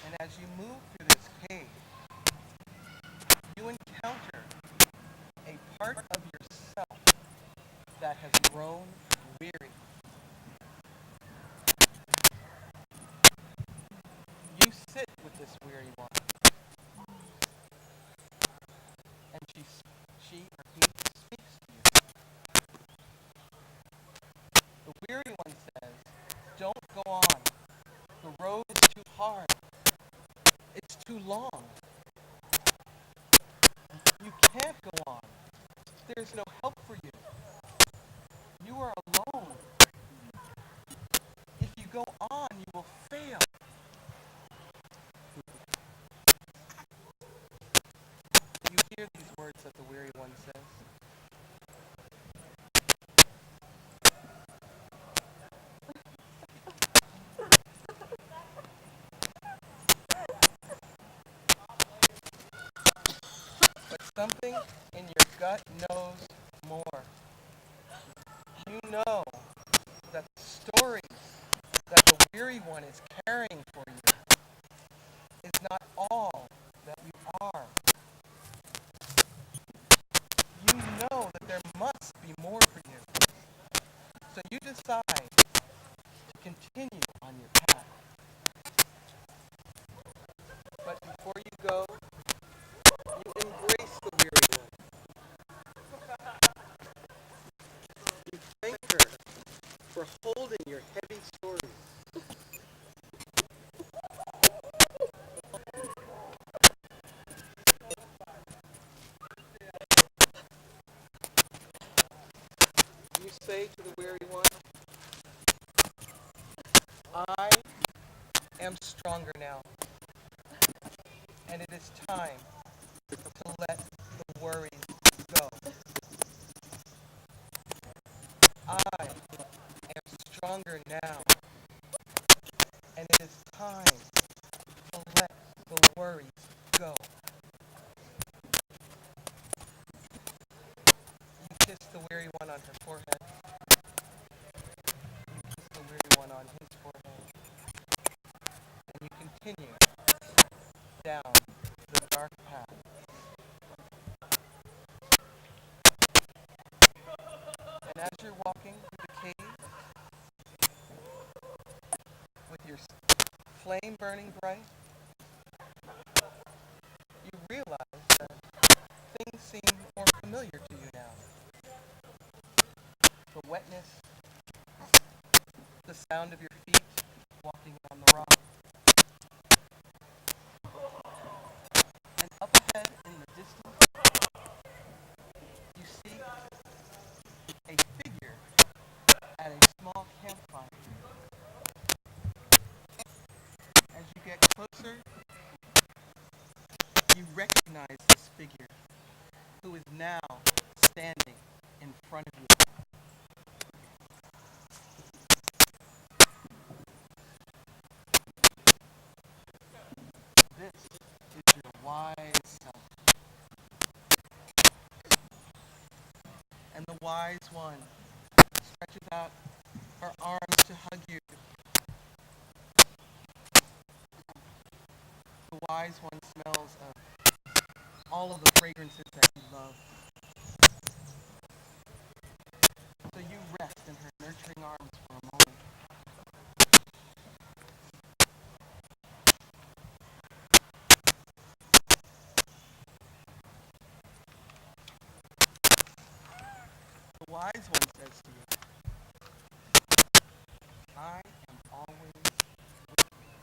And as you move through this cave, you encounter a part of yourself that has grown weary. You sit with this weary one, and she or he speaks to you. The weary one says, "Don't go on. The road is too hard. It's too long. You can't go on. There's no help for you. You are alone. If you go on, you will fail." You hear these words that the weary one says. But something in your gut knows more. You know that the stories that the weary one is carrying for you is not all that you are. You know that there must be more for you. So you decide to continue on your path. But before you go, you embrace the weary one. You thank her for holding your heavy stories. You say to the weary one, "I am stronger now, and it is time to let the worries go. I am stronger now, and it is time to let the worries go." You kiss the weary one on her forehead. You kiss the weary one on his forehead. And you continue down the dark path. And as you're walking through the cave with your flame burning bright, you realize that things seem more familiar to you now. The wetness, the sound of your feet walking on the rock. And up ahead in the distance, you see a figure at a small campfire. As you get closer, you recognize this figure, who is now standing in front of you. This is your wise self. And the wise one stretches out her arms to hug you. The wise one smells of all of the fragrances that you love. So you rest in her nurturing arms for a moment. The wise one says to you, "I am always with you.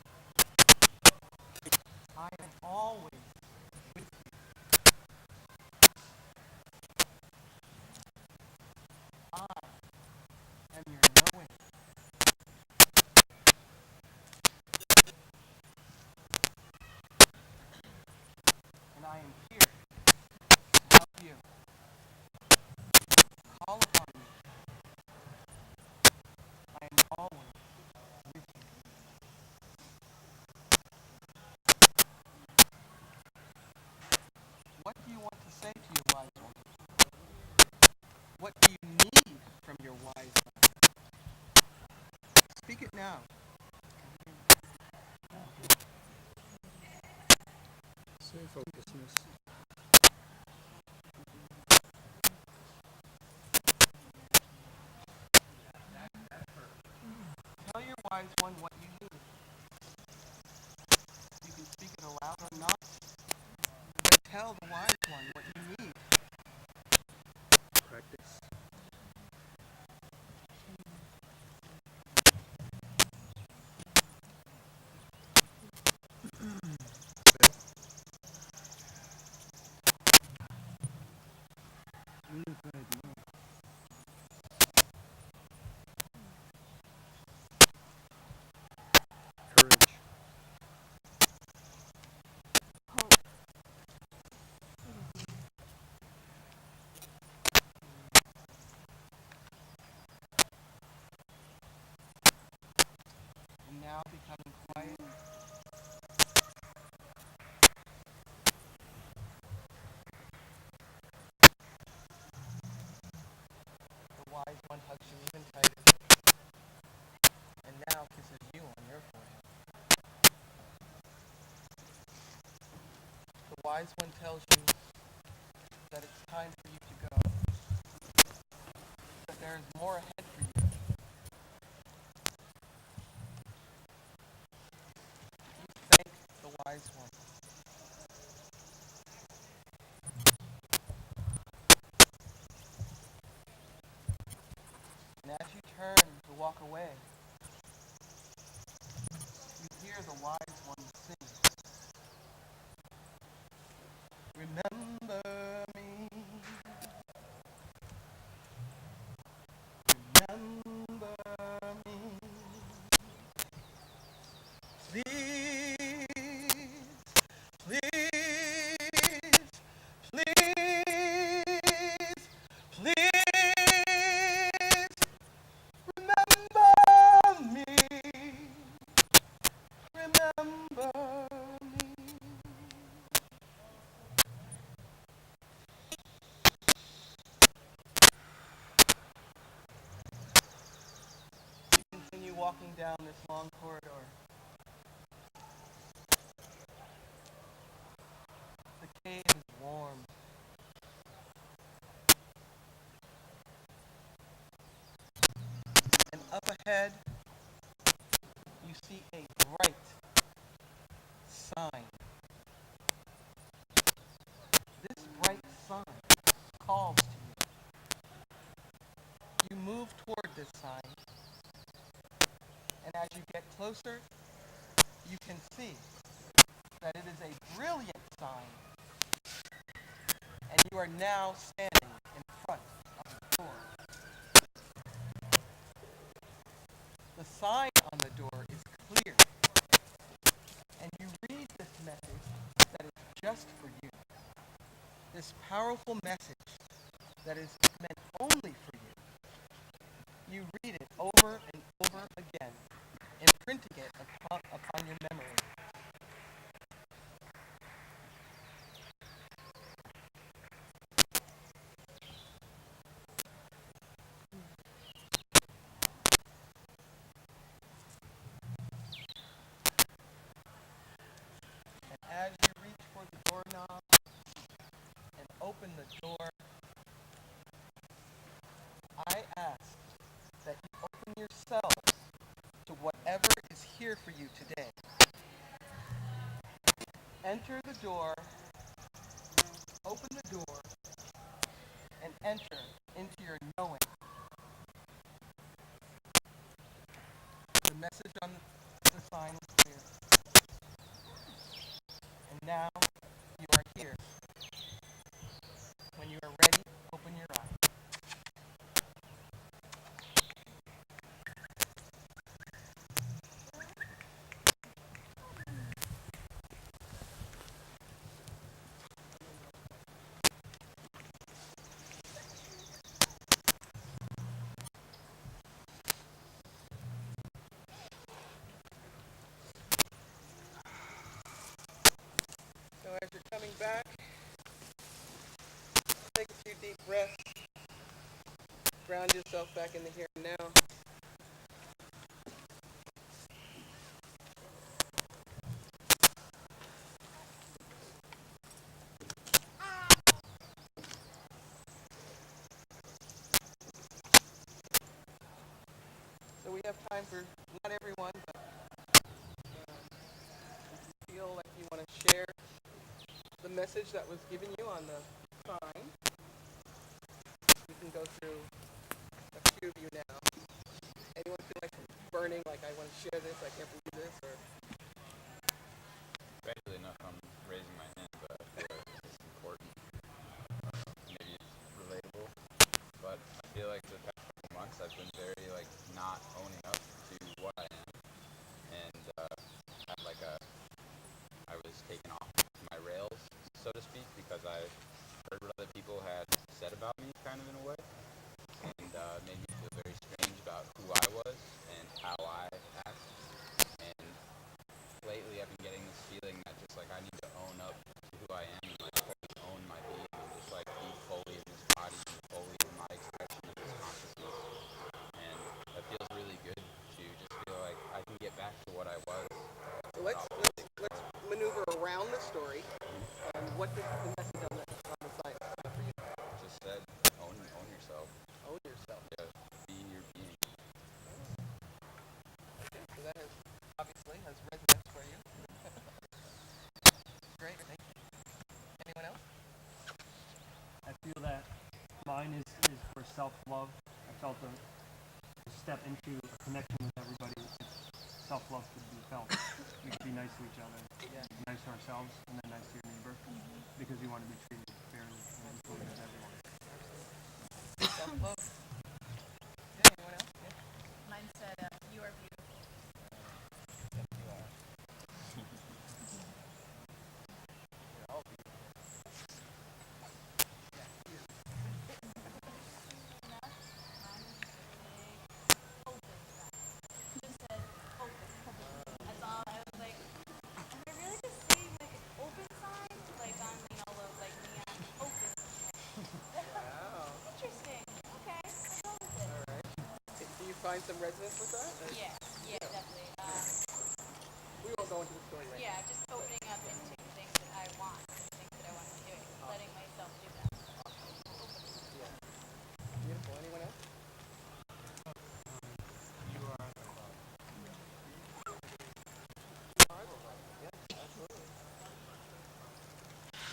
I am always with you. I am your knowing. And I am here to help you. Call upon me. I am always with you." What do you want to say to your wise one? What do you need from your wise one? Speak it now. Focusness. Tell your wise one what you need. You can speak it aloud or not, but tell the wise one what you need. Practice. Unified love. Courage. And now becoming quiet. The wise one hugs you even tighter. And now kisses you on your forehead. The wise one tells you that it's time for you to go. That there is more ahead for you. You thank the wise one. And as you turn to walk away, you hear the wise one sing. Remember me. Remember me. Please, please, please, please remember me. Remember me. You continue walking down this long corridor. The cave is warm. And up ahead, you see a bright sign. This bright sign calls to you. You move toward this sign, and as you get closer, you can see that it is a brilliant sign, and you are now standing in front of the door. The sign on the door is clear, and you read this message that is just for you. This powerful message that is meant only for you. You read it over and over again, imprinting it upon your memory. And as you reach for the doorknob and open the door, I ask that you open yourselves to whatever is here for you today. Enter the door, open the door, and enter into your knowing. The message on the sign is clear. And now you are here. When you are ready, open your eyes. So as you're coming back, take a few deep breaths. Ground yourself back in the here and now. have time for not everyone, but if you feel like you want to share the message that was given you on the sign, we can go through a few of you now. Anyone feel like burning, like I want to share this, I can't believe this, or Actually, enough, I'm raising my hand, but I feel like it's important. Maybe it's relatable, but I feel like the past couple months I've been very not owning up to what I am, and had I was taken off my rails, so to speak, because I heard what other people had said about me, kind of in a way, and made me feel very strange about who I was and how I act. And lately, I've been getting this feeling that just I need to own up to who I am and fully own my being and just be fully in this body and fully in my expression of this consciousness. And that feels really good to just feel like I can get back to what I was. so let's maneuver around the story. And what did the message on the sign say for you? Just said, own yourself. Own yourself. Yeah, be your being. Okay, so that obviously has resonance for you. Great, thank you. Anyone else? I feel that mine is for self-love. I felt a step into a connection with everybody. Self-love could be felt. We should be nice to each other, nice to ourselves, and then nice to your neighbor, because we want to be treated fairly and equally as everyone. Self-love. Yeah, anyone else? Yeah. Mine said, you are beautiful. Yes, you are. You're all beautiful. Yeah, you. Just said open. That's all. I was like, am I really just seeing an open sign? On all of neon open. Wow. Interesting. Okay, I'll go with it. All right. Do you find some resonance with that? Yeah, definitely. We won't go into the story right Yeah, just opening up into things that I want, things that I want to be doing, letting myself do them. now. Yeah. Beautiful. Anyone else? You are the love. You are the light. Yeah, absolutely.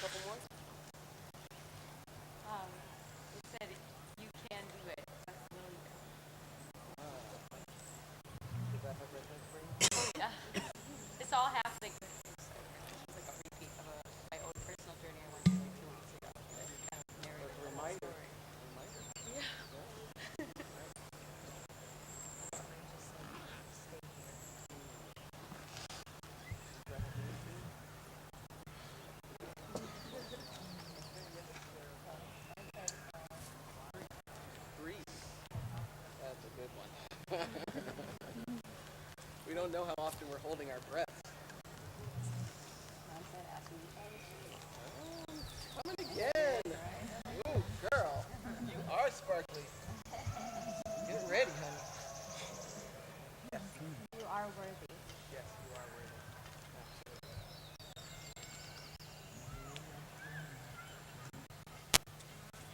Couple more? It said, you can do it. That's really good. Does that have resonance for you? Yeah. It's all happening. It's a repeat of my own personal journey I went through 2 weeks ago. That kind of narrated As a the whole reminder. story. Reminder. Yeah. Does that have meaning for you? Grief. That's a good one. We don't know how often we're holding our breaths. Mom said, ask me Coming again. Ooh, girl. You are sparkly. Get ready, honey. Yes. you are worthy. Yes, you are worthy. Absolutely.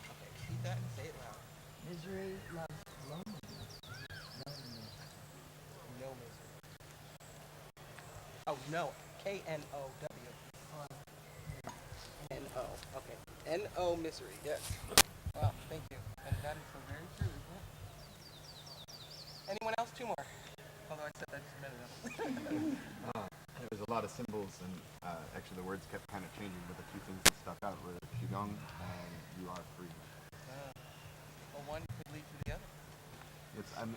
Okay, repeat that and say it loud. Misery loves loneliness. Loneliness. No misery. Oh, no. K-N-O-W. N-O. Okay. N-O misery. Yes. Wow, thank you. And that is so very true, isn't it? Anyone else? 2 more. Although I said that just a minute ago. There was a lot of symbols, and actually the words kept kind of changing, but the two things that stuck out were qigong and you are free. Well, one could lead to the other.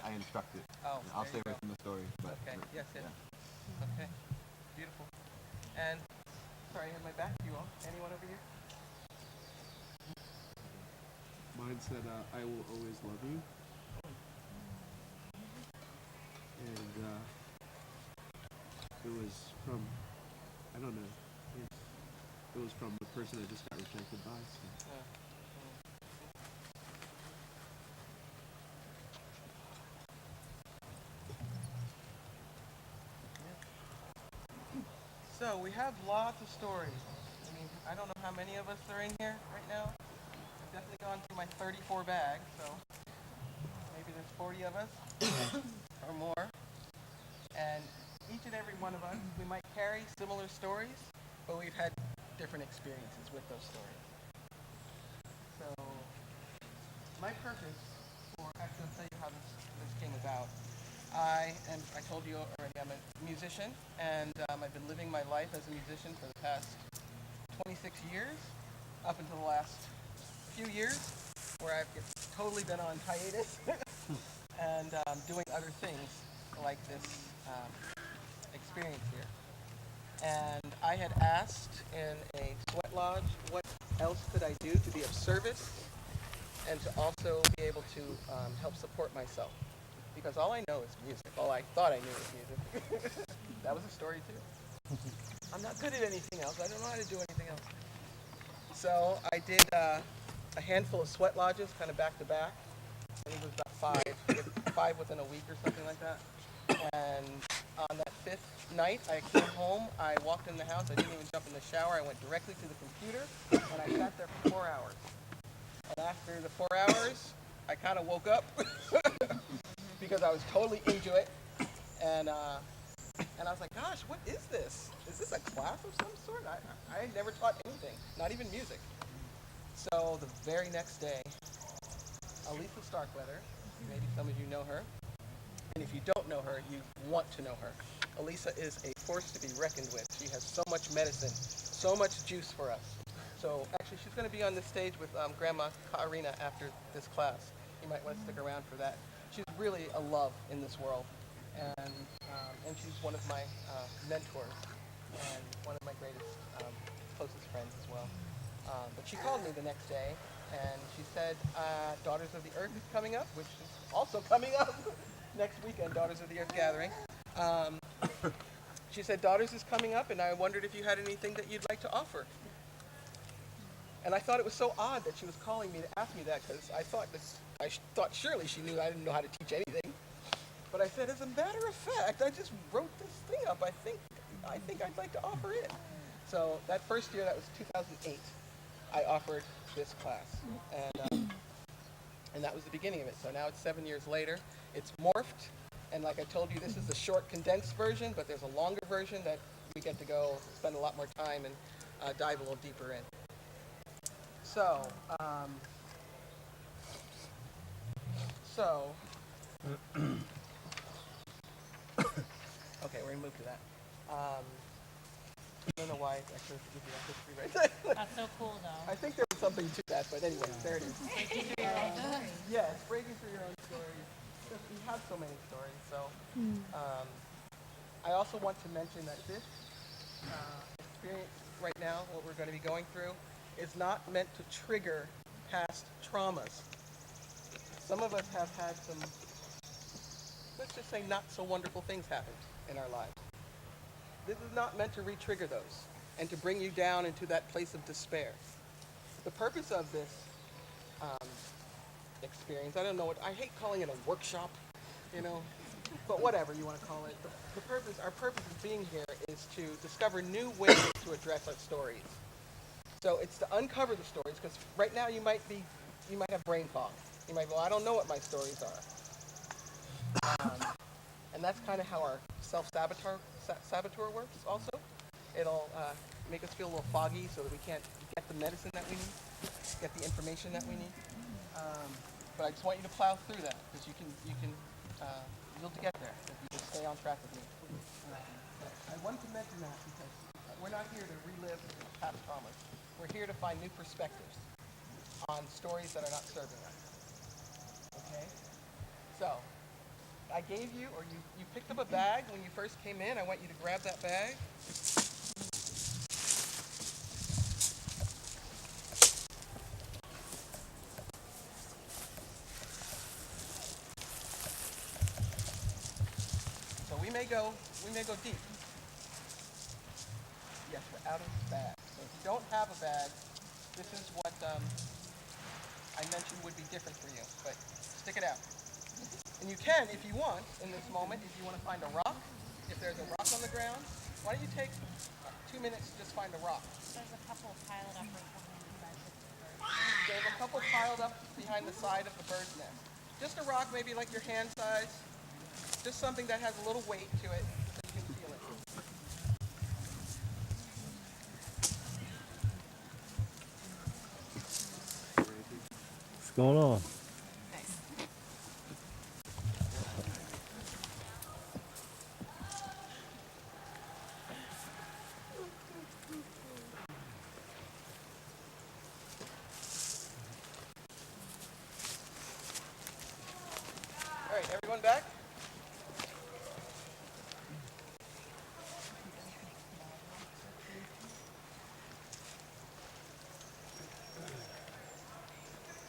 I instructed. Oh, I'll there stay you away go. from the story. But, Okay. but, Yes. yeah. Okay. Beautiful. And sorry, I have my back to you all. Anyone over here? Mine said, I will always love you. And it was from, I don't know, it was from the person I just got rejected by. So. So we have lots of stories. I mean, I don't know how many of us are in here right now. I've definitely gone through my 34 bags, so maybe there's 40 of us. or more. And each and every one of us, we might carry similar stories, but we've had different experiences with those stories. So my purpose for, actually I'll tell you how this came about. I told you already, I'm a musician, and I've been living my life as a musician for the past 26 years, up until the last few years, where I've totally been on hiatus and doing other things like this experience here. And I had asked in a sweat lodge, what else could I do to be of service and to also be able to help support myself. Because all I know is music. All I thought I knew was music. That was a story too. I'm not good at anything else. I don't know how to do anything else. So I did a handful of sweat lodges, kind of back to back. I think it was about five within a week or something like that. And on that fifth night, I came home. I walked in the house. I didn't even jump in the shower. I went directly to the computer, and I sat there for 4 hours. And after the 4 hours, I kind of woke up because I was totally into it. And I was like, gosh, what is this? Is this a class of some sort? I had never taught anything, not even music. So the very next day, Alisa Starkweather, maybe some of you know her, and if you don't know her, you want to know her. Alisa is a force to be reckoned with. She has so much medicine, so much juice for us. So actually, she's going to be on this stage with Grandma Karina after this class. You might want to stick around for that. She's really a love in this world, and she's one of my mentors and one of my greatest, closest friends as well. But she called me the next day, and she said, Daughters of the Earth is coming up, which is also coming up next weekend, Daughters of the Earth Gathering. She said, Daughters is coming up, and I wondered if you had anything that you'd like to offer. And I thought it was so odd that she was calling me to ask me that, because I thought surely she knew I didn't know how to teach anything. But I said, as a matter of fact, I just wrote this thing up. I think I'd like to offer it. So that first year, that was 2008, I offered this class. And that was the beginning of it. So now it's 7 years later. It's morphed. And like I told you, this is the short, condensed version, but there's a longer version that we get to go spend a lot more time and dive a little deeper in. So, okay, we're going to move to that. I don't know why I should give you that history right there. That's so cool, though. I think there was something to that, but anyway, there it is. Yes, breaking through your own stories. We have so many stories, so I also want to mention that this experience right now, what we're going to be going through, is not meant to trigger past traumas. Some of us have had some, let's just say, not so wonderful things happen in our lives. This is not meant to re-trigger those and to bring you down into that place of despair. The purpose of this experience, I don't know I hate calling it a workshop, but whatever you want to call it. Our purpose of being here is to discover new ways to address our stories. So it's to uncover the stories, because right now you might have brain fog. You might go, I don't know what my stories are. And that's kind of how our self-saboteur works also. It'll make us feel a little foggy so that we can't get the medicine that we need, get the information that we need. But I just want you to plow through that, because you'll get there if you just stay on track with me. I wanted to mention that because we're not here to relive past traumas. We're here to find new perspectives on stories that are not serving us. Okay? So, I gave you, or you picked up a bag when you first came in. I want you to grab that bag. So we may go deep. Yes, we're out of the bag. So if you don't have a bag, this is what I mentioned would be different for you, but stick it out. And you can, if you want, in this moment, if you want to find a rock, if there's a rock on the ground, why don't you take 2 minutes to just find a rock? There's a couple piled up or something beside the bird. There's a couple piled up behind the side of the bird's nest. Just a rock, maybe like your hand size. Just something that has a little weight to it so you can feel it. What's going on? All right, everyone back?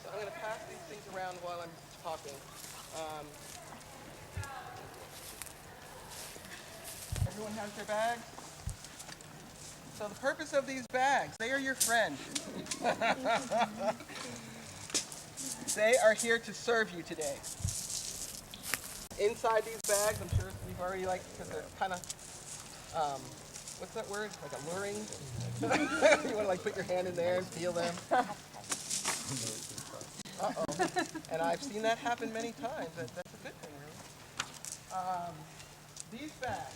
So I'm going to pass these things around while I'm talking. Um, everyone has their bags? So the purpose of these bags, they are your friend. They are here to serve you today. Inside these bags, I'm sure you've already because they're kind of, what's that word? Like alluring? You want to put your hand in there and feel them. Uh-oh. And I've seen that happen many times. That's a good thing, really. These bags,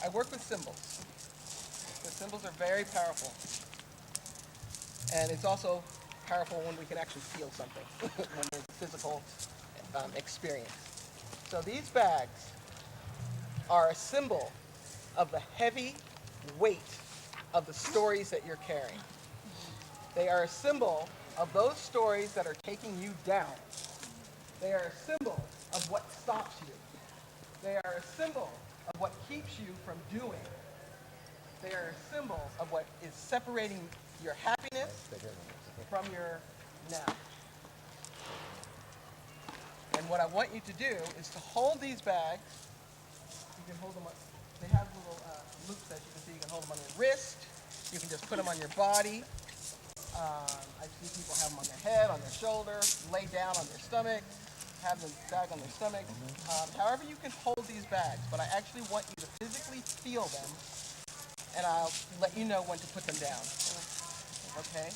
I work with symbols. The symbols are very powerful. And it's also powerful when we can actually feel something, when there's a physical experience. So these bags are a symbol of the heavy weight of the stories that you're carrying. They are a symbol of those stories that are taking you down. They are a symbol of what stops you. They are a symbol of what keeps you from doing. They are a symbol of what is separating your happiness from your now. And what I want you to do is to hold these bags. You can hold them up. They have little loops that you can see. You can hold them on your wrist. You can just put them on your body. I've seen people have them on their head, on their shoulder, lay down on their stomach, have the bag on their stomach. However you can hold these bags, but I actually want you to physically feel them, and I'll let you know when to put them down. Okay?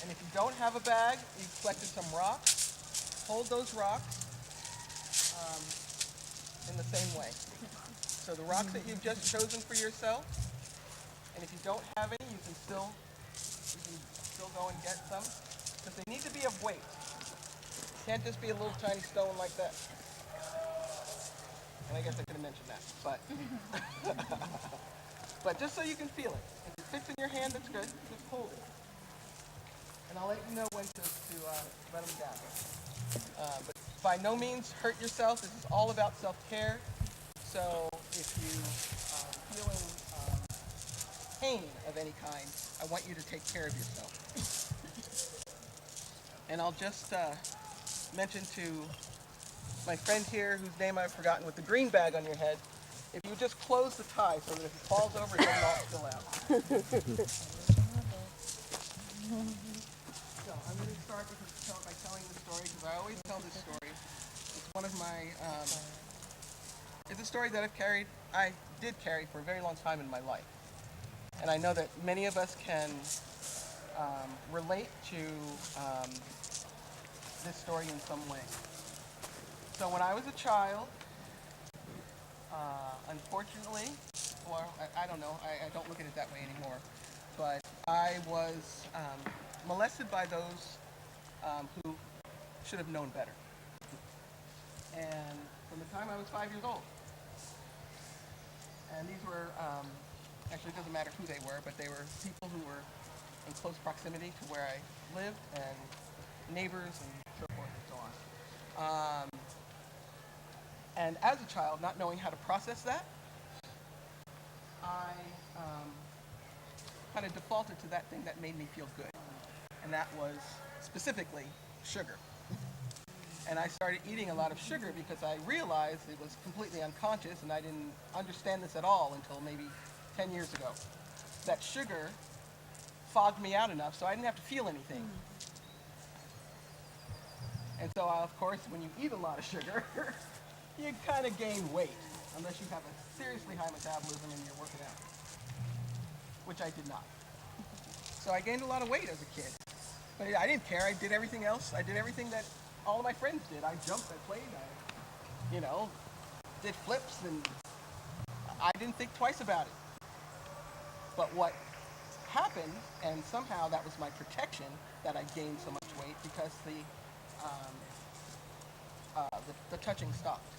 And if you don't have a bag, you've collected some rocks, hold those rocks in the same way. So the rocks that you've just chosen for yourself, and if you don't have any, you can still go and get some, because they need to be of weight. It can't just be a little tiny stone like that. And I guess I could have mentioned that, but but just so you can feel it. If it fits in your hand, that's good. Just hold it, and I'll let you know when to let them down. But by no means hurt yourself. This is all about self-care. So if you feeling pain of any kind, I want you to take care of yourself. And I'll just mention to my friend here, whose name I've forgotten, with the green bag on your head, if you just close the tie so that if it falls over, it doesn't all spill out. So I'm going to start by telling the story, because I always tell this story. It's one of my, it's a story that I did carry for a very long time in my life. And I know that many of us can relate to this story in some way. So when I was a child, unfortunately, or I don't know, I don't look at it that way anymore, but I was molested by those who should have known better. And from the time I was 5 years old. And these were, actually it doesn't matter who they were, but they were people who were in close proximity to where I lived, and neighbors and so forth and so on. And as a child, not knowing how to process that, I kind of defaulted to that thing that made me feel good. And that was specifically sugar. And I started eating a lot of sugar because I realized it was completely unconscious, and I didn't understand this at all until maybe 10 years ago. That sugar fogged me out enough so I didn't have to feel anything. And so, of course, when you eat a lot of sugar, you kind of gain weight, unless you have a seriously high metabolism and you're working out, which I did not. So I gained a lot of weight as a kid. But I didn't care. I did everything else. I did everything that all of my friends did. I jumped, I played, you know, did flips, and I didn't think twice about it. But what happened, and somehow that was my protection, that I gained so much weight because the touching stopped.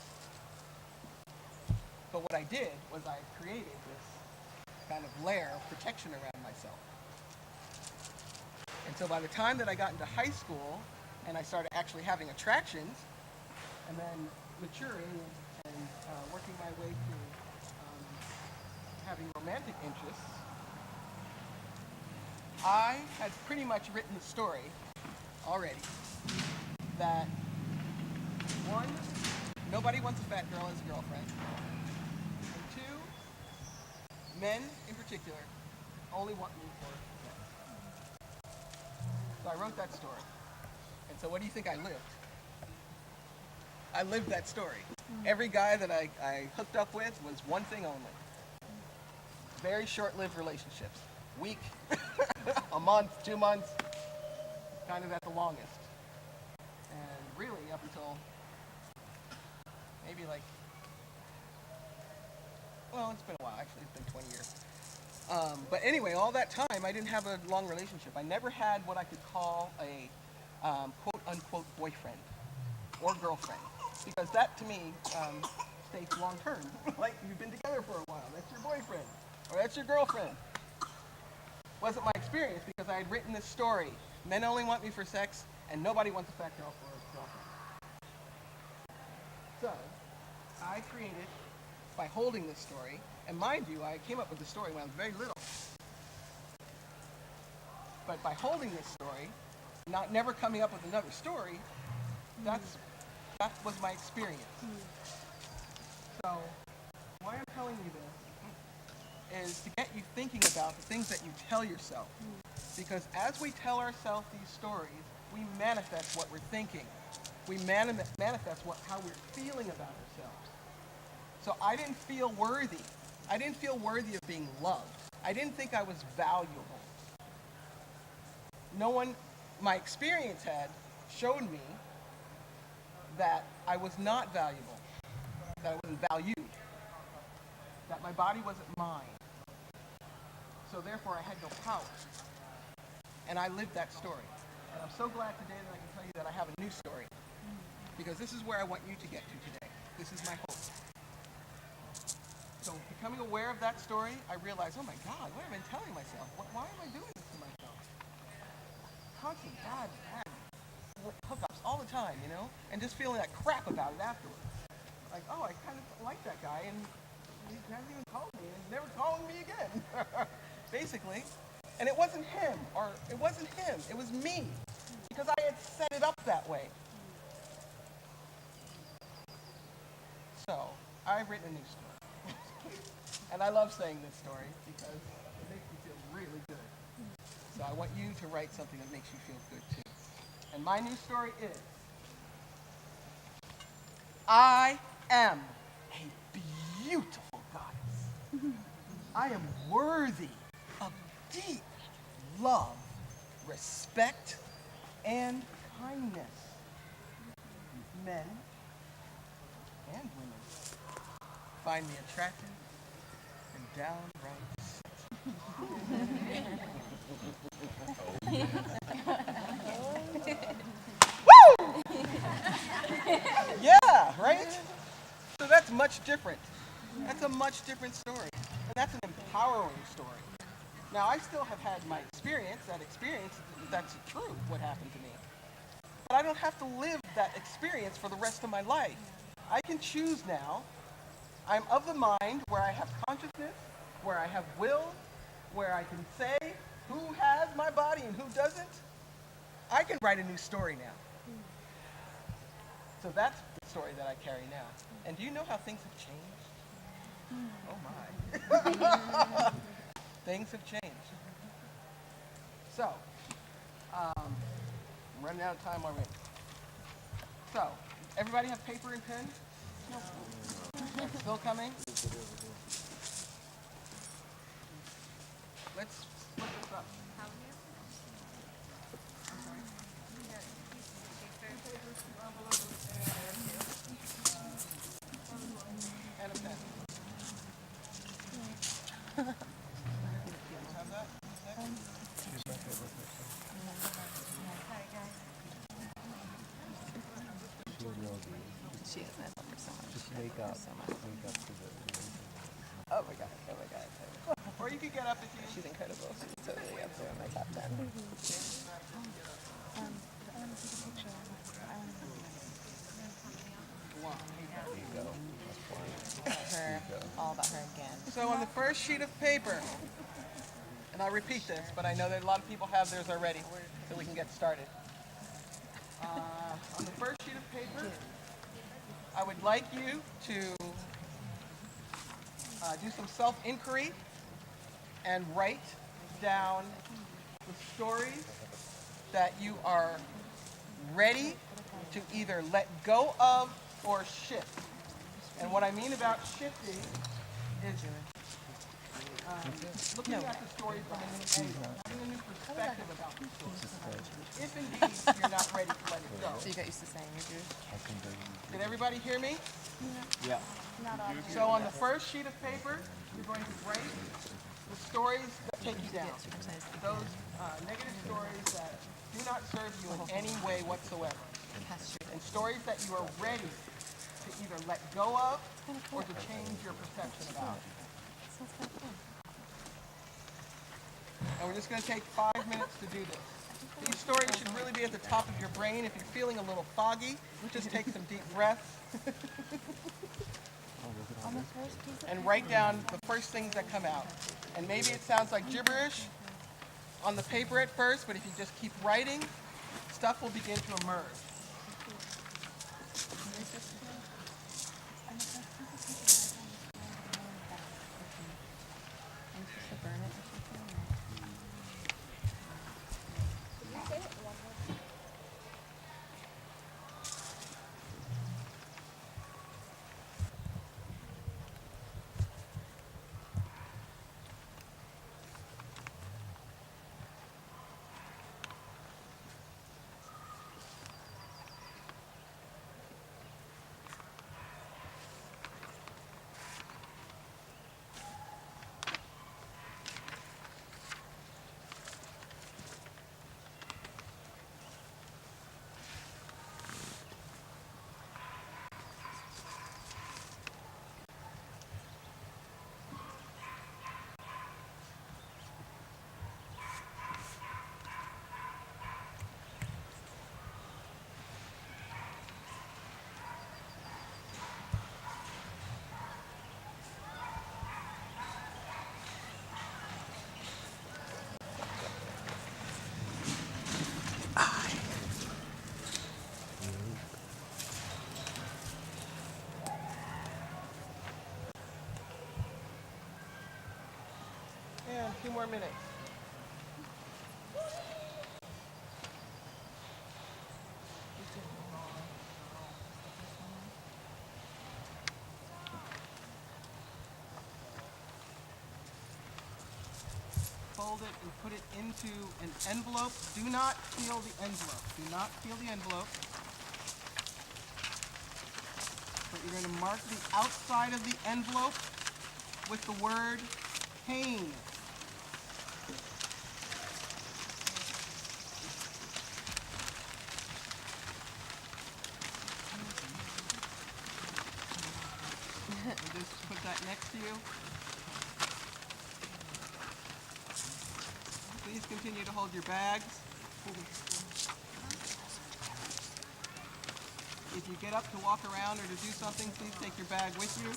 But what I did was I created this kind of layer of protection around myself. And so by the time that I got into high school and I started actually having attractions and then maturing and working my way through having romantic interests, I had pretty much written the story already that one, nobody wants a fat girl as a girlfriend, and two, men in particular only want me for sex. So I wrote that story. And so what do you think I lived? I lived that story. Every guy that I hooked up with was one thing only. Very short-lived relationships. Week, a month, 2 months, kind of at the longest. And really up until maybe like, well, it's been a while actually, it's been 20 years. But anyway, all that time I didn't have a long relationship. I never had what I could call a quote-unquote boyfriend or girlfriend. Because that to me states long-term. Like, you've been together for a while, that's your boyfriend, or that's your girlfriend. Wasn't my experience because I had written this story. Men only want me for sex, and nobody wants a fat girl for a girlfriend. So, I created, by holding this story, and mind you, I came up with the story when I was very little. But by holding this story, never coming up with another story, that was my experience. So, why I'm telling you this is to get you thinking about the things that you tell yourself. Because as we tell ourselves these stories, we manifest what we're thinking. We manifest how we're feeling about ourselves. So I didn't feel worthy. I didn't feel worthy of being loved. I didn't think I was valuable. My experience had showed me that I was not valuable, that I wasn't valued, that my body wasn't mine. So therefore I had no power. And I lived that story. And I'm so glad today that I can tell you that I have a new story. Because this is where I want you to get to today. This is my hope. So becoming aware of that story, I realized, oh my God, what have I been telling myself? Why am I doing this to myself? Constant bad hookups all the time, you know? And just feeling that crap about it afterwards. Like, oh, I kind of like that guy, and he hasn't even called me, and never called me again. Basically. And it wasn't him, it was me. Because I had set it up that way. So, I've written a new story. And I love saying this story because it makes me feel really good. So I want you to write something that makes you feel good too. And my new story is, I am a beautiful goddess. I am worthy of deep love, respect, and kindness. Men and women find me attractive and downright Woo! Yeah, right? So that's much different. That's a much different story. And that's an empowering story. Now, I still have had my experience, that's true, what happened to me. But I don't have to live that experience for the rest of my life. I can choose now. I'm of the mind where I have consciousness, where I have will, where I can say who has my body and who doesn't. I can write a new story now. So that's the story that I carry now. And do you know how things have changed? Oh my. Things have changed. So, I'm running out of time already. So, everybody have paper and pen? No. Still coming? Let's split this up. Have that? She is. I love her so much. Just I wake love her up. so much. Wake up to the Oh my god. Oh my god. Or you could get up if you. She's incredible. She's totally up there in my top 10. Her, all about her again. So on the first sheet of paper, and I'll repeat this, but I know that a lot of people have theirs already, so we can get started. On the first sheet of paper, I would like you to do some self-inquiry and write down the stories that you are ready to either let go of or shift. And what I mean about shifting is looking at the story from a new angle, having a new perspective about the story. If indeed you're not ready to let it go. So you got used to saying your Jewish? Did everybody hear me? Yeah. Not all. So on the first sheet of paper, you're going to write the stories that take you down. Those negative stories that do not serve you in any way whatsoever. And stories that you are ready to either let go of or to change your perception about. And we're just going to take 5 minutes to do this. These stories should really be at the top of your brain. If you're feeling a little foggy, just take some deep breaths and write down the first things that come out. And maybe it sounds like gibberish on the paper at first, but if you just keep writing, stuff will begin to emerge. And a few more minutes. Fold it and put it into an envelope. Do not peel the envelope. Do not peel the envelope. But you're going to mark the outside of the envelope with the word pain. And just put that next to you. Please continue to hold your bags. If you get up to walk around or to do something, please take your bag with you.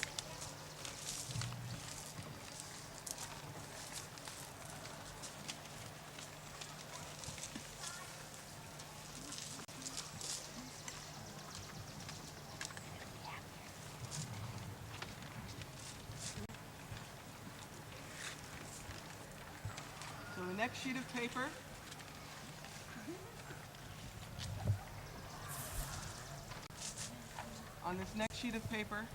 So the next sheet of paper, on this next sheet of paper,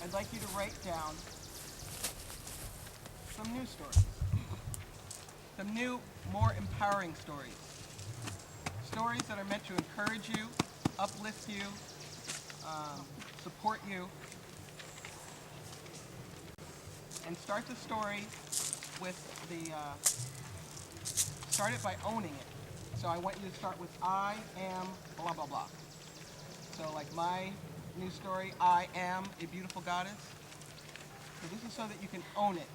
I'd like you to write down some new stories, some new, more empowering stories. stories that are meant to encourage you, uplift you, support you. And start the story with start it by owning it. So I want you to start with I am blah, blah, blah. So like my new story, I am a beautiful goddess. So this is so that you can own it.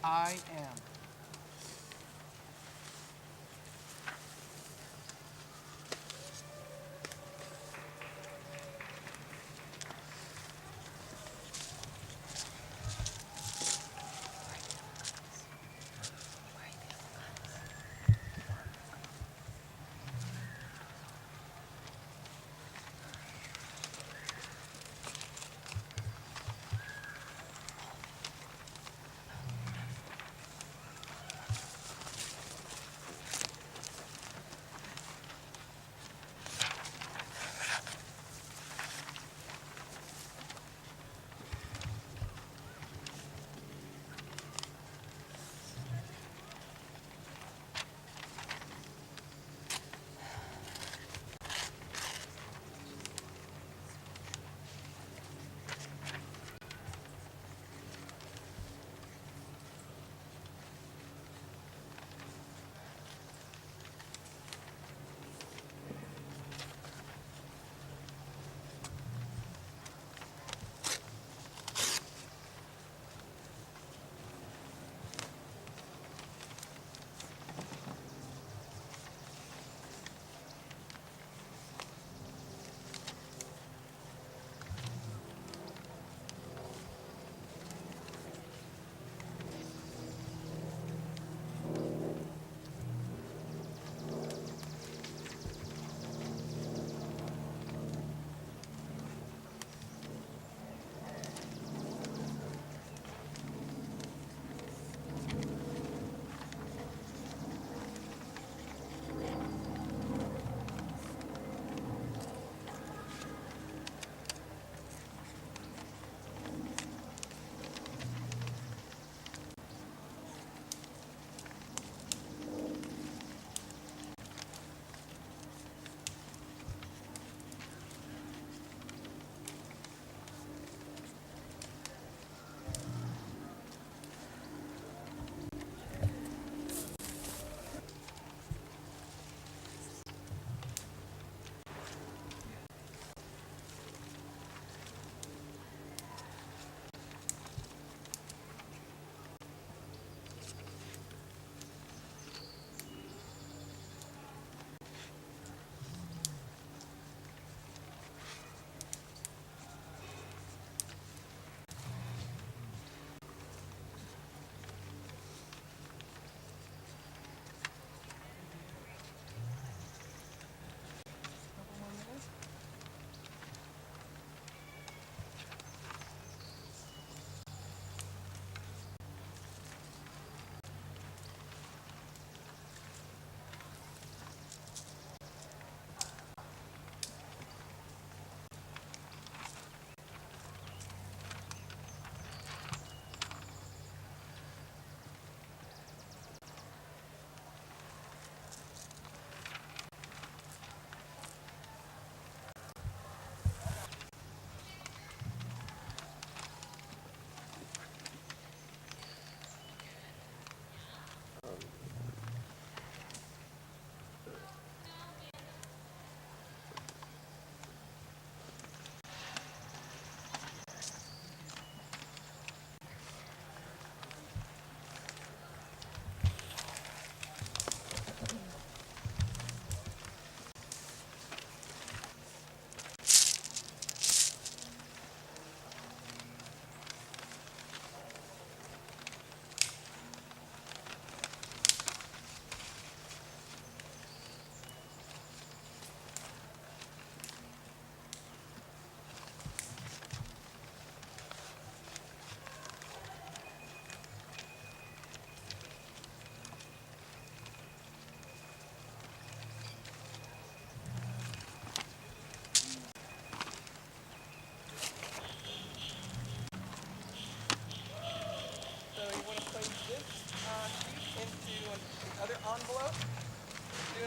I am.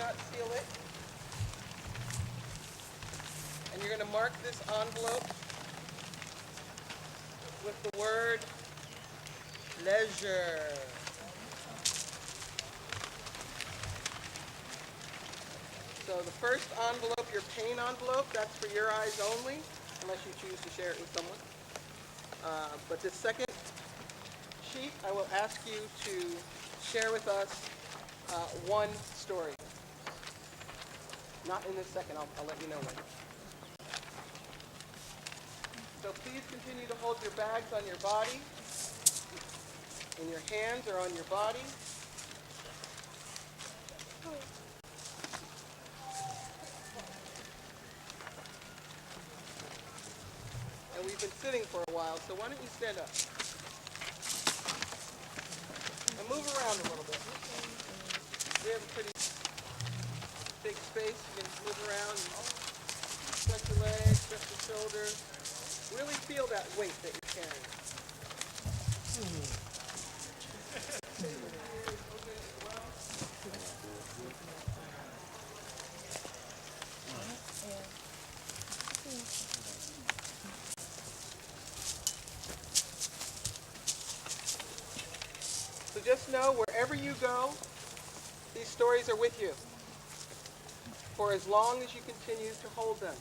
not seal it. And you're going to mark this envelope with the word pleasure. So the first envelope, your pain envelope, that's for your eyes only, unless you choose to share it with someone. But this second sheet, I will ask you to share with us one story. Not in this second, I'll let you know when. So please continue to hold your bags on your body, in your hands or on your body. And we've been sitting for a while, so why don't you stand up? And move around a little bit. We have a pretty big space. You can move around and stretch your legs, stretch your shoulders. Really feel that weight that you're carrying. So just know, wherever you go, these stories are with you for as long as you continue to hold them.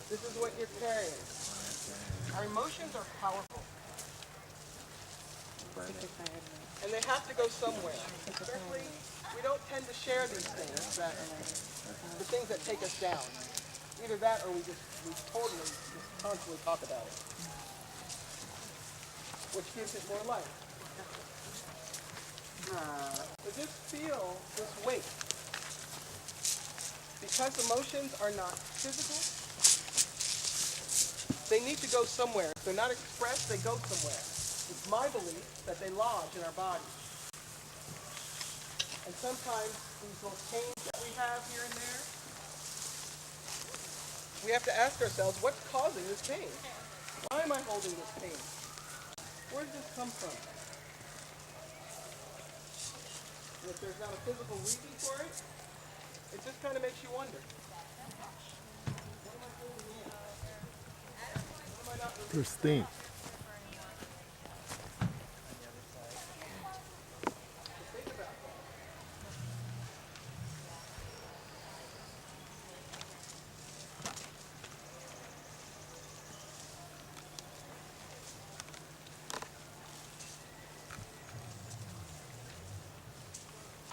This is what you're carrying. Our emotions are powerful. And they have to go somewhere. Especially, we don't tend to share these things, the things that take us down. Either that or we totally just constantly talk about it. Which gives it more life. But just feel this weight. Because emotions are not physical, they need to go somewhere. If they're not expressed, they go somewhere. It's my belief that they lodge in our bodies. And sometimes these little pains that we have here and there, we have to ask ourselves, what's causing this pain? Why am I holding this pain? Where did this come from? And if there's not a physical reason for it, it just kind of makes you wonder. What am I holding in? What am I not releasing? Pristine. Think about that.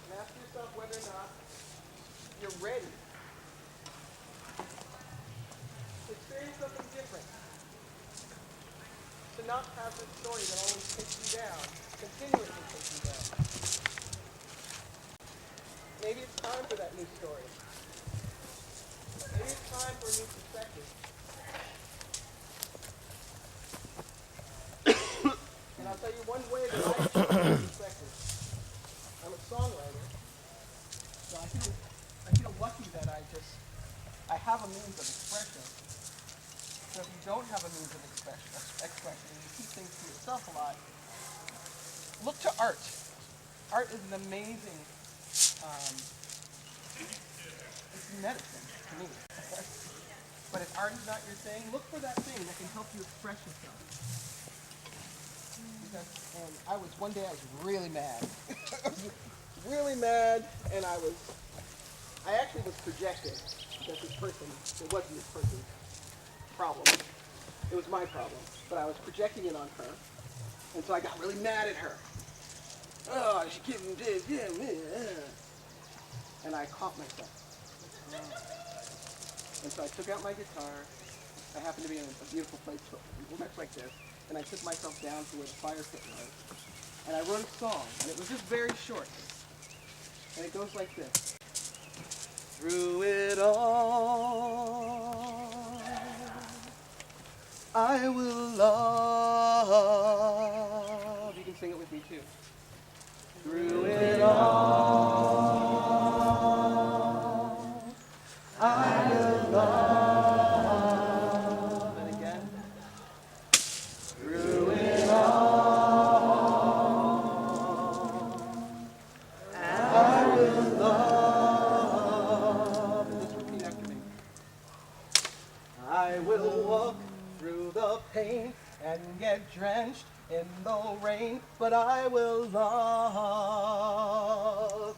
And ask yourself whether or not you're ready to experience something different. To not have this story that always takes you down, continuously takes you down. Maybe it's time for that new story. Maybe it's time for a new perspective. And I'll tell you one way that I achieve that perspective. I'm a songwriter, so I feel lucky that I have a means of expression. So if you don't have a means of expression and you keep things to yourself a lot, look to art. Art is an amazing, it's medicine to me. But if art is not your thing, look for that thing that can help you express yourself. And one day I was really mad. I was really mad, and I actually was projecting that it wasn't this person's problem. It was my problem, but I was projecting it on her, and so I got really mad at her. Oh, she gave me this, yeah, man. And I caught myself. And so I took out my guitar. I happened to be in a beautiful place, much like this, and I took myself down to where the fire pit was, and I wrote a song, and it was just very short, and it goes like this. Through it all, I will love. You can sing it with me too. Through it all, I will love. And again. Through it all. in the rain, but I will love.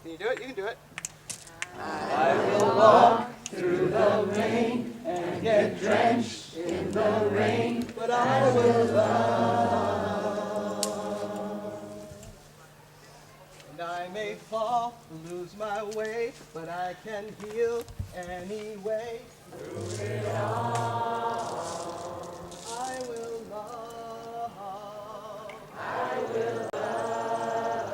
Can you do it? You can do it. I will walk through the rain and get drenched in the rain, but I will love. And I may fall, lose my way, but I can heal anyway. Through it all, I will love. I will love.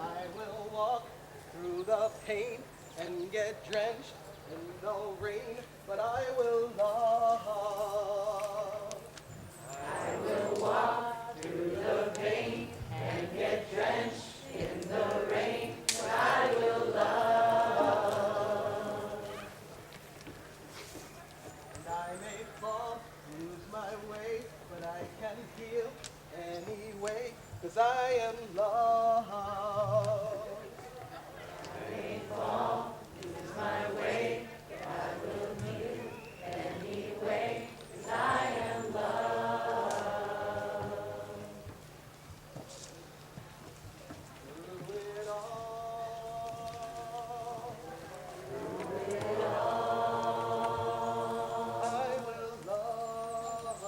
I will walk through the pain and get drenched in the rain, but I will love. I will walk through the pain and get drenched in the rain, but I will love. And I may fall, lose my way, but I can heal anyway, 'cause I am loved. I may fall, lose my way, but I will heal anyway, 'cause I am loved. Through it all, I will love.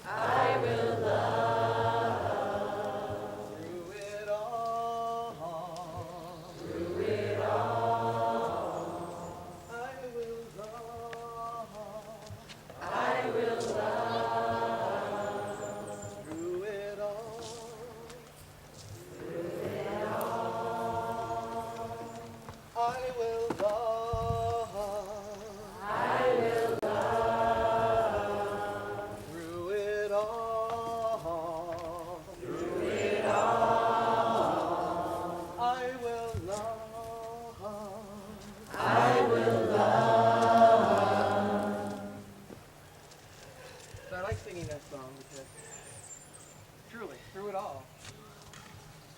I will love. Through it all. Through it all. I will love. I will love. Through it all. Through it all. I will love. I will love. Through it all. Through it all. I will love. I will love. So I like singing that song because truly, through it all,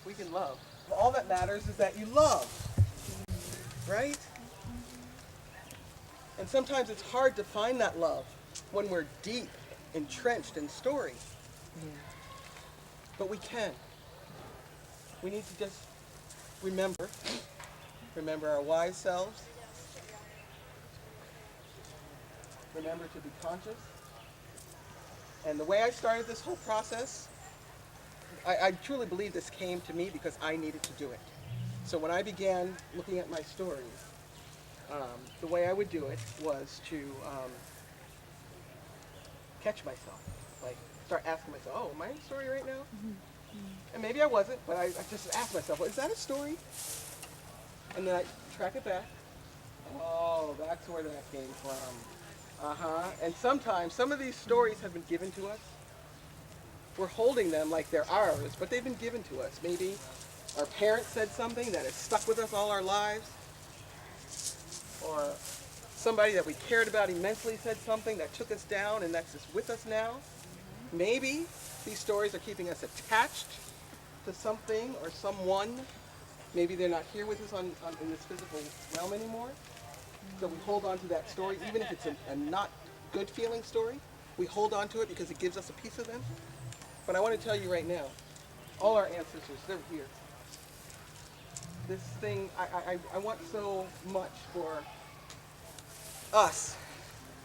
we can love. All that matters is that you love. Right? And sometimes it's hard to find that love when we're deep, entrenched in story. But we can. We need to just remember our wise selves. Remember to be conscious. And the way I started this whole process, I truly believe this came to me because I needed to do it. So when I began looking at my stories, the way I would do it was to catch myself. Like, start asking myself, oh, am I in a story right now? And maybe I wasn't, but I just asked myself, well, is that a story? And then I track it back. Oh, that's where that came from. And sometimes, some of these stories have been given to us. We're holding them like they're ours, but they've been given to us. Maybe our parents said something that has stuck with us all our lives. Or somebody that we cared about immensely said something that took us down and that's just with us now. Maybe these stories are keeping us attached to something or someone. Maybe they're not here with us in this physical realm anymore. So we hold on to that story, even if it's a not good feeling story. We hold on to it because it gives us a piece of them. But I want to tell you right now, all our ancestors, they're here. This thing, I want so much for us,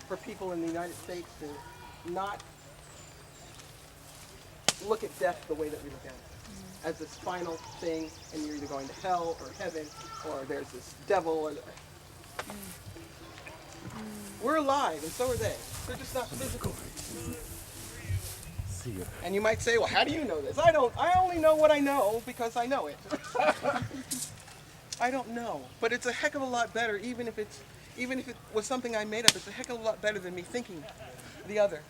for people in the United States to not look at death the way that we look at it. As this final thing, and you're either going to hell or heaven, or there's this devil. Or we're alive, and so are they. They're just not physical. See ya. And you might say, well, how do you know this? I only know what I know because I know it. I don't know. But it's a heck of a lot better, even if it was something I made up, it's a heck of a lot better than me thinking the other.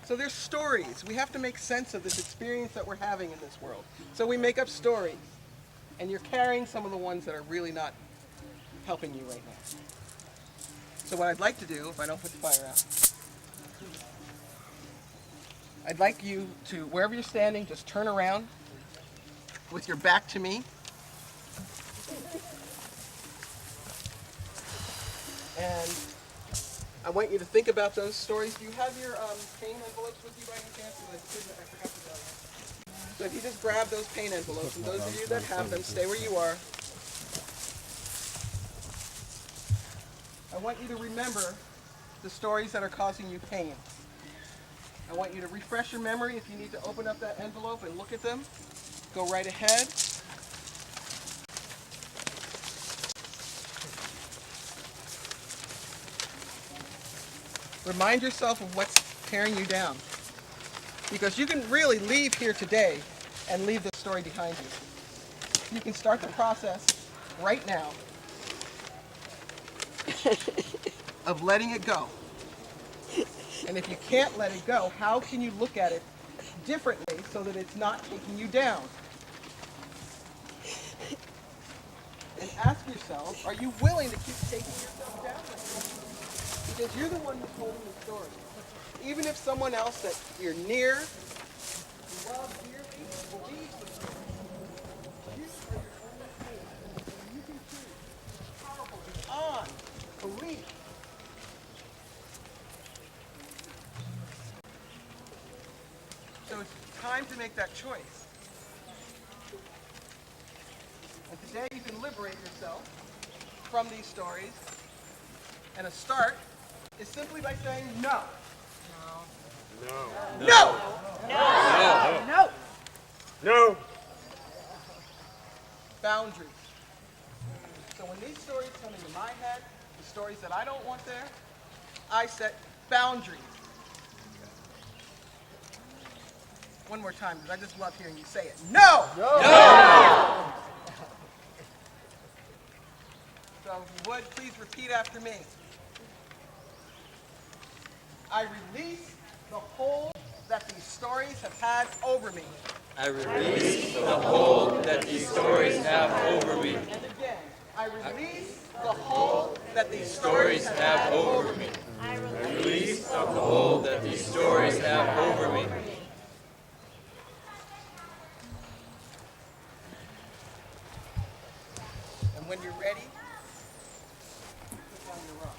So there's stories. We have to make sense of this experience that we're having in this world. So we make up stories. And you're carrying some of the ones that are really not helping you right now. So what I'd like to do, if I don't put the fire out, I'd like you to, wherever you're standing, just turn around with your back to me. And I want you to think about those stories. Do you have your pain envelopes with you by any chance? I forgot to tell you. So if you just grab those pain envelopes, and those of you that have them, stay where you are. I want you to remember the stories that are causing you pain. I want you to refresh your memory. If you need to open up that envelope and look at them, go right ahead. Remind yourself of what's tearing you down. Because you can really leave here today and leave the story behind you. You can start the process right now of letting it go. And if you can't let it go, how can you look at it differently so that it's not taking you down? And ask yourself, are you willing to keep taking yourself down like this? Because you're the one who's holding the story. Even if someone else that you're near, you love dearly, believes the story, you are your only king. And you can choose powerful beyond belief. So it's time to make that choice. And today you can liberate yourself from these stories. And a start is simply by saying no. No. No. No. No. No. Boundaries. So when these stories come into my head, the stories that I don't want there, I set boundaries. One more time, because I just love hearing you say it. No! No! So if you would, please repeat after me. I release the hold that these stories have had over me. I release the hold that these stories have over me. And again, I release the hold that these stories have over me. I release the hold that these stories have over me. And when you're ready, put down your rock.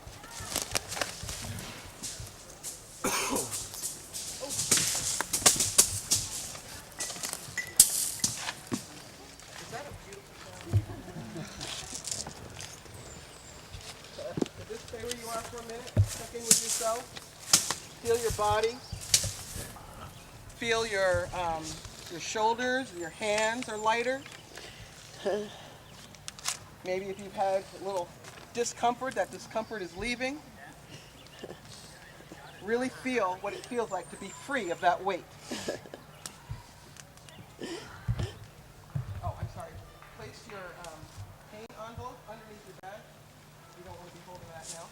Is that a beautiful sound? So just stay where you are for a minute. Check in with yourself. Feel your body. Feel your shoulders, your hands are lighter. Maybe if you've had a little discomfort, that discomfort is leaving. Really feel what it feels like to be free of that weight. Oh, I'm sorry. Place your pain envelope underneath your bed. You don't want to be holding that now.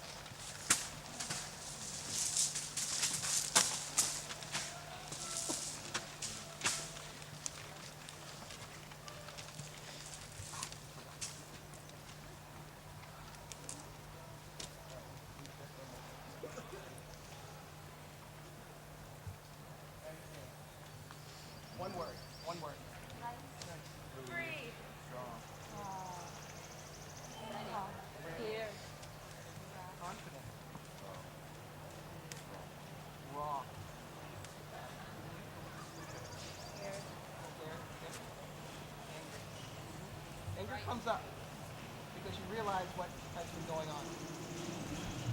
One word. One word. Free. Here. Confident. Raw. Anger comes up because you realize what has been going on.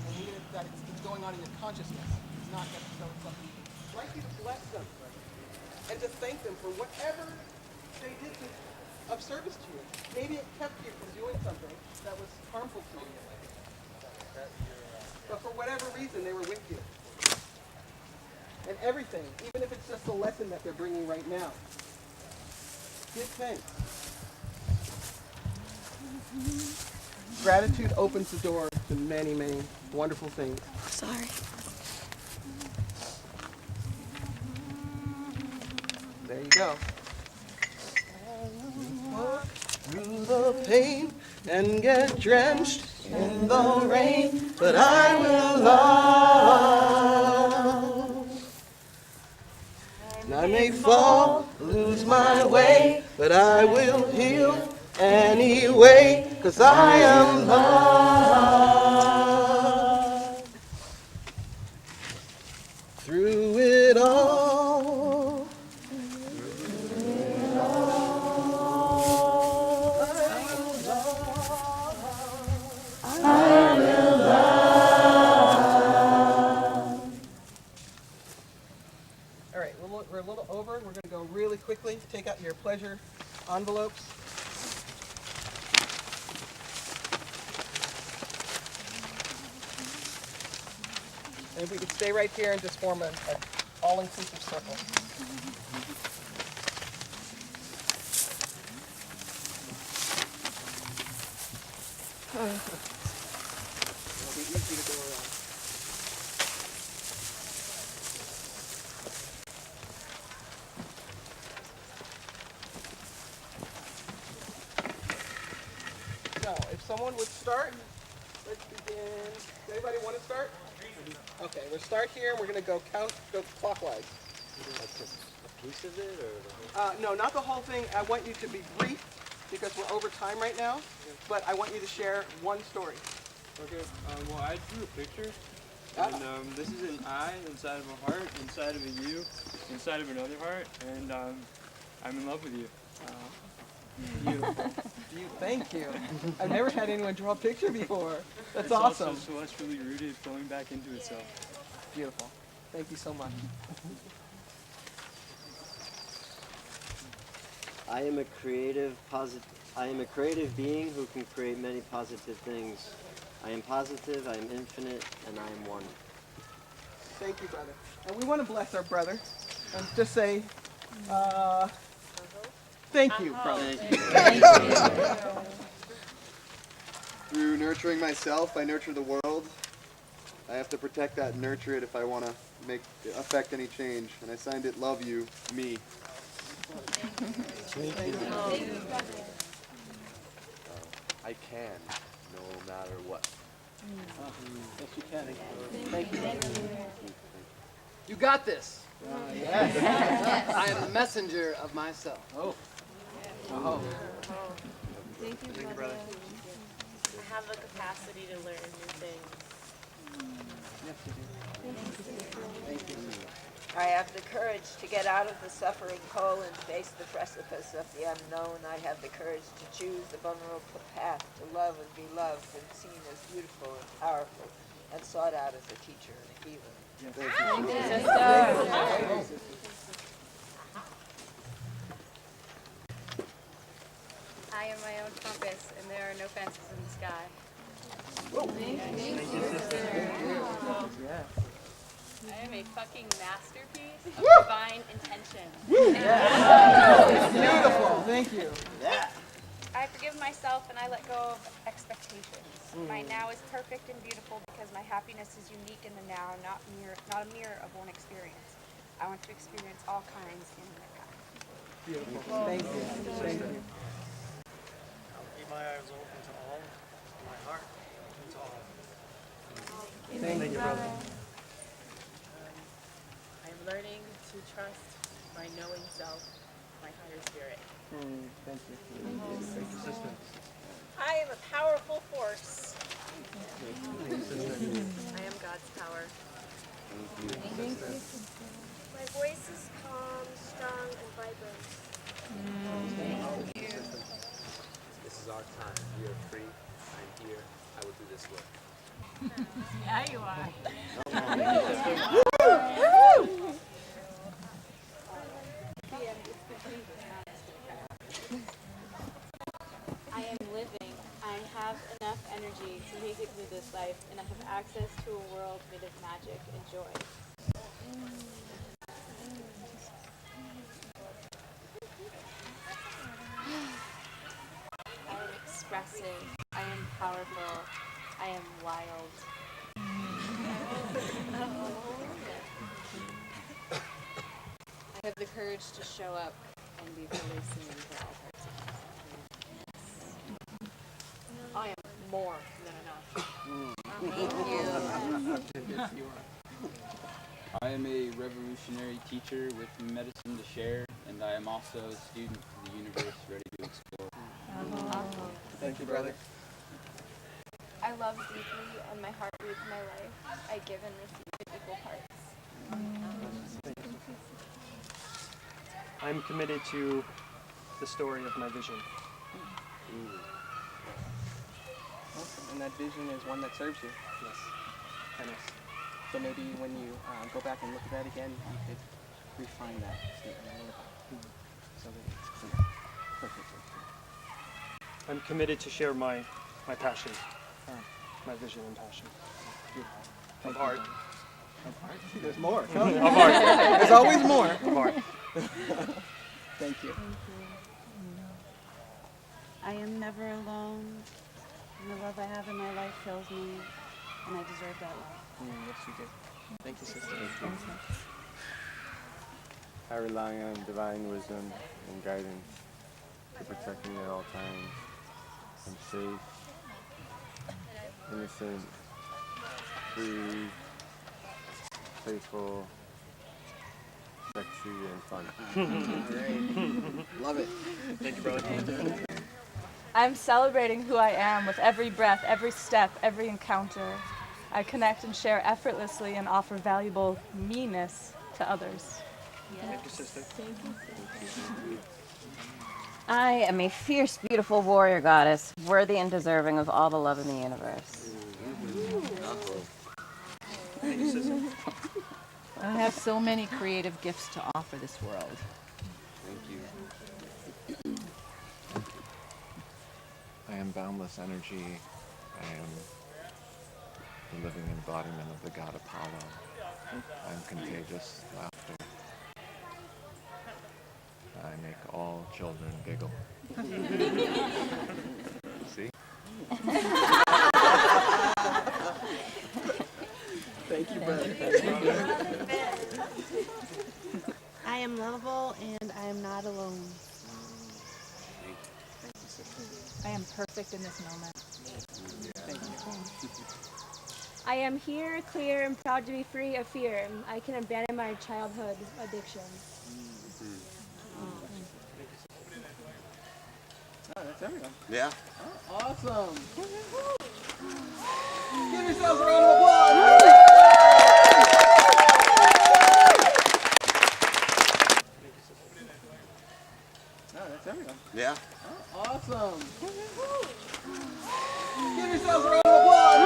And even if that it's been going on in your consciousness, it's not necessarily something. I'd like you to bless them and to thank them for whatever they did of service to you. Maybe it kept you from doing something that was harmful to you. But for whatever reason, they were with you. And everything, even if it's just a lesson that they're bringing right now, give thanks. Gratitude opens the door to many, many wonderful things. Sorry. There you go. Walk through the pain and get drenched in the rain, but I will love. And I may fall, lose my way, but I will heal anyway, 'cause I am loved. quickly. Take out your pleasure envelopes. And if we could stay right here and just form an all-inclusive circle. It'll be easy to go around. So, if someone would start, let's begin. Does anybody want to start? Okay, we'll start here and we're going to go clockwise. A piece of it or the whole? No, not the whole thing. I want you to be brief because we're over time right now, but I want you to share one story. Okay, well, I drew a picture, and this is an eye inside of a heart, inside of a U, inside of another heart, and I'm in love with you. Beautiful. Thank you. I've never had anyone draw a picture before. That's it's awesome. also celestially rooted, flowing back into itself. Beautiful. Thank you so much. I am a creative being who can create many positive things. I am positive, I am infinite, and I am one. Thank you, brother. And we want to bless our brother and just say, thank you, brother. Through nurturing myself, I nurture the world. I have to protect that and nurture it if I want to affect any change. And I signed it, love you, me. I can, no matter what. Yes, you can. Thank you. You got this. Yes. I am the messenger of myself. Oh. Thank you, brother. I have the capacity to learn new things. Yes, you do. I have the courage to get out of the suffering hole and face the precipice of the unknown. I have the courage to choose the vulnerable path to love and be loved and seen as beautiful and powerful and sought out as a teacher and a healer. Thank you. I am my own compass, and there are no fences in the sky. Thank you, sister. Yeah. I am a fucking masterpiece of divine intention. Beautiful. Thank you. I forgive myself and I let go of expectations. My now is perfect and beautiful because my happiness is unique in the now, not a mirror of one experience. I want to experience all kinds in the kind. Beautiful. Thank you. Thank you. I'll keep my eyes open to all, my heart open to all. Thank you, brother. I am learning to trust my knowing self, my higher spirit. Thank you. Thank you, sister. I am a powerful force. Thank you, sister. I am God's power. Thank you. My voice is calm, strong, and vibrant. Thank you. This is our time. We are free. I'm here. I will do this work. Yeah, you are. I am living. I have enough energy to make it through this life, and I have access to a world made of magic and joy. I am expressive. I am powerful. I am wild. I have the courage to show up and be fully seen for all parts of me. I am more than enough. Yes, you are. I am a revolutionary teacher with medicine to share, and I am also a student of the universe ready to explore. Thank you, brother. I love deeply, and my heart reads my life. I give and receive in equal parts. I'm committed to the story of my vision. Awesome. And that vision is one that serves you. Yes. And us. So maybe when you go back and look at that again, you could refine that statement a little bit. So I'm committed to share my passion, my vision and passion of art. There's more. Of art. There's always more. Of art. Thank you. I am never alone, and the love I have in my life fills me, and I deserve that love. Yes, you do. Thank you, sister. I rely on divine wisdom and guidance to protect me at all times. I'm safe, innocent, free, playful, sexy, and fun. Love it. Thank you, brother. I'm celebrating who I am with every breath, every step, every encounter. I connect and share effortlessly and offer valuable me-ness to others. Thank you, sister. I am a fierce, beautiful warrior goddess, worthy and deserving of all the love in the universe. Thank you, sister. I have so many creative gifts to offer this world. Thank you. I am boundless energy. I am the living embodiment of the god Apollo. I am contagious laughter. I make all children giggle. See? Thank you, brother. I am lovable, and I am not alone. I am perfect in this moment. Thank you. I am here, clear, and proud to be free of fear. I can abandon my childhood addiction. Oh, that's everyone. Yeah. Oh, awesome. Give yourselves a round of applause. Oh, that's everyone. Yeah. Oh, awesome. Give yourselves a round of applause.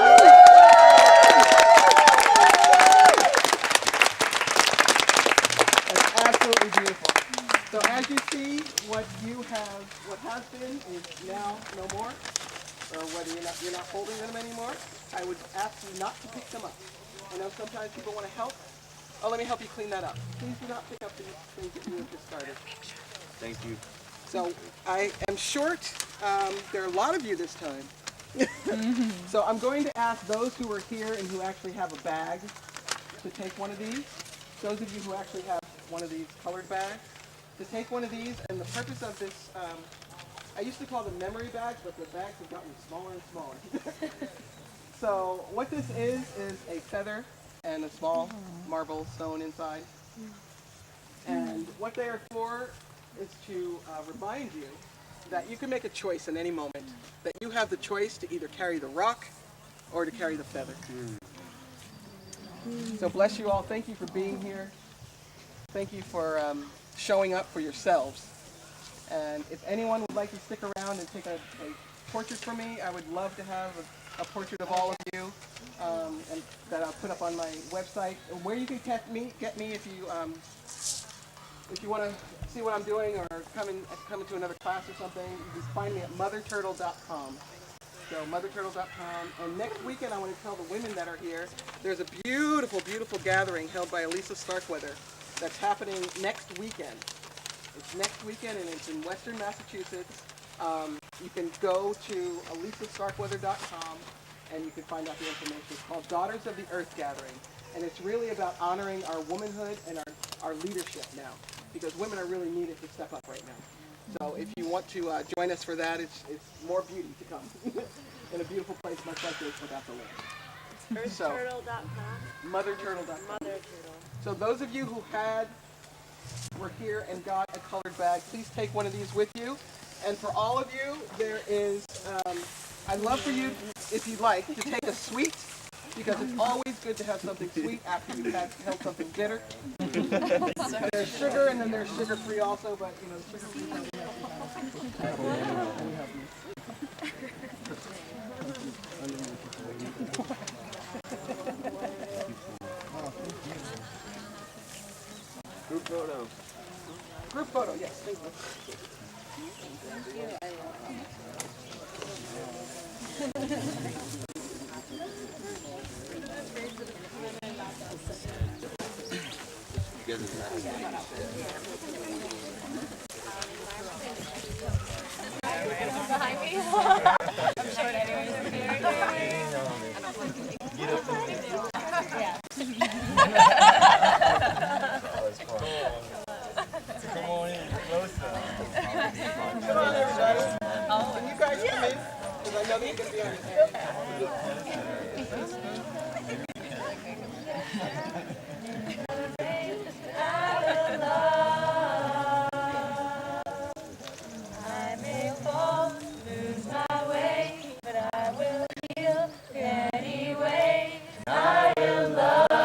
That's absolutely beautiful. So as you see, what has been is now no more, or whether you're not holding them anymore, I would ask you not to pick them up. I know sometimes people want to help. Oh, let me help you clean that up. Please do not pick up the things that you have discarded. Thank you. So I am short. There are a lot of you this time. So I'm going to ask those who are here and who actually have a bag to take one of these. Those of you who actually have one of these colored bags, to take one of these. And the purpose of this, I used to call them memory bags, but the bags have gotten smaller and smaller. So what this is a feather and a small marble stone inside. And what they are for is to remind you that you can make a choice in any moment, that you have the choice to either carry the rock or to carry the feather. So bless you all. Thank you for being here. Thank you for showing up for yourselves. And if anyone would like to stick around and take a portrait for me, I would love to have a portrait of all of you, and that I'll put up on my website. Where you can get me if you want to see what I'm doing or come into another class or something, you can find me at motherturtle.com. So motherturtle.com. And next weekend, I want to tell the women that are here, there's a beautiful, beautiful gathering held by Elisa Starkweather that's happening next weekend. It's next weekend, and it's in Western Massachusetts. You can go to elisastarkweather.com, and you can find out the information. It's called Daughters of the Earth Gathering, and it's really about honoring our womanhood and our leadership now, because women are really needed to step up right now. So if you want to join us for that, it's more beauty to come in a beautiful place much like this without the land. Earthturtle.com. Motherturtle.com. Mother Turtle. So those of you who were here and got a colored bag, please take one of these with you. And for all of you, there is, I'd love for you, if you'd like, to take a sweet, because it's always good to have something sweet after you've held something bitter. There's sugar, and then there's sugar-free also, but you know, sugar-free. Group photo. Group photo, yes. Thank Behind me. I'm short anyways. Come on in, closer. Come on, everybody. Can you guys come in? Because I know they're going to be on I may fall, lose my way, but I will heal anyway. I am love.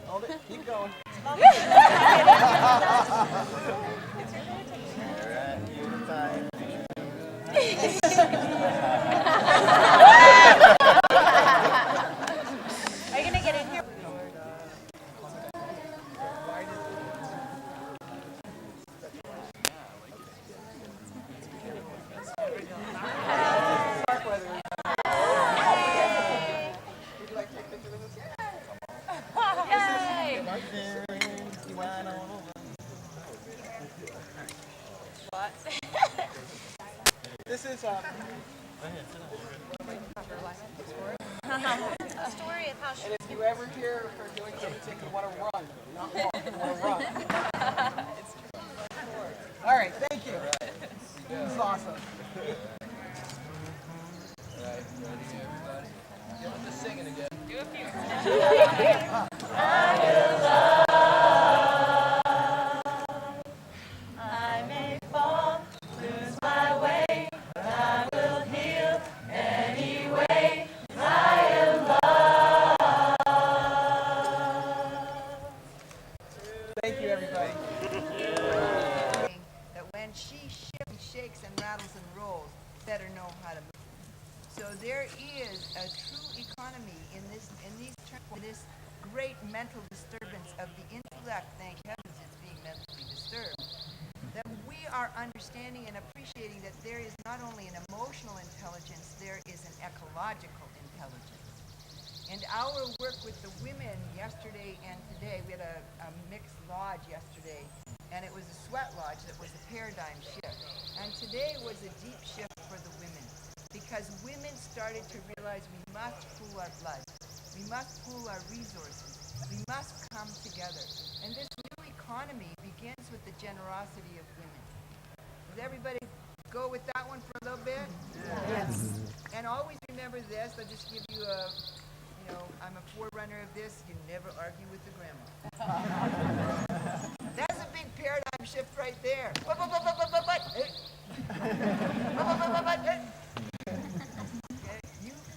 Hold it. Keep going. Are you going to get in here? Would you like to take a picture with us? Yay! What? This is A story of how she... and if you ever hear her doing anything, you want to run, not walk. You want to run. All right, thank you. This is awesome. I'm just singing again. Do a few. I may fall, lose my way, but I will heal anyway. I am love. Thank you, everybody. That when she shakes and rattles and rolls, better know how to move. So there is a true economy in this great mental disturbance of the intellect. Thank heavens it's being mentally disturbed. That we are understanding and appreciating that there is not only an emotional intelligence, there is an ecological intelligence. And our work with the women yesterday and today, we had a mixed lodge yesterday, and it was a sweat lodge that was a paradigm shift. And today was a deep shift for the women, because women started to realize we must pool our blood, we must pool our resources, we must come together. And this new economy begins with the generosity of women. Does everybody go with that one for a little bit? Yes. And always remember this, I'll just give you a, I'm a forerunner of this, you never argue with the grandma. That's a big paradigm shift right there. Okay?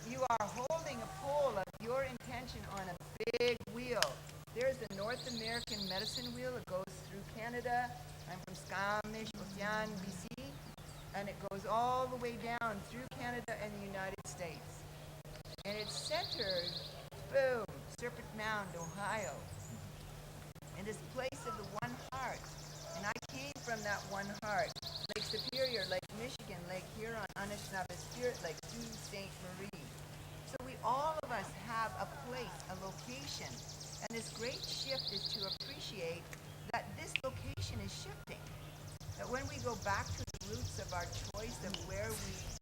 You are holding a pole of your intention on a big wheel. There's the North American medicine wheel. It goes through Canada. I'm from Squamish, Ocean, BC. And it goes all the way down through Canada and the United States. And it's centered, boom, Serpent Mound, Ohio. And this place of the one heart. And I came from that one heart. Lake Superior, Lake Michigan, Lake Huron, Anishinaabe Spirit Lake, Sault Ste. Marie. So all of us have a place, a location. And this great shift is to appreciate that this location is shifting. That when we go back to the roots of our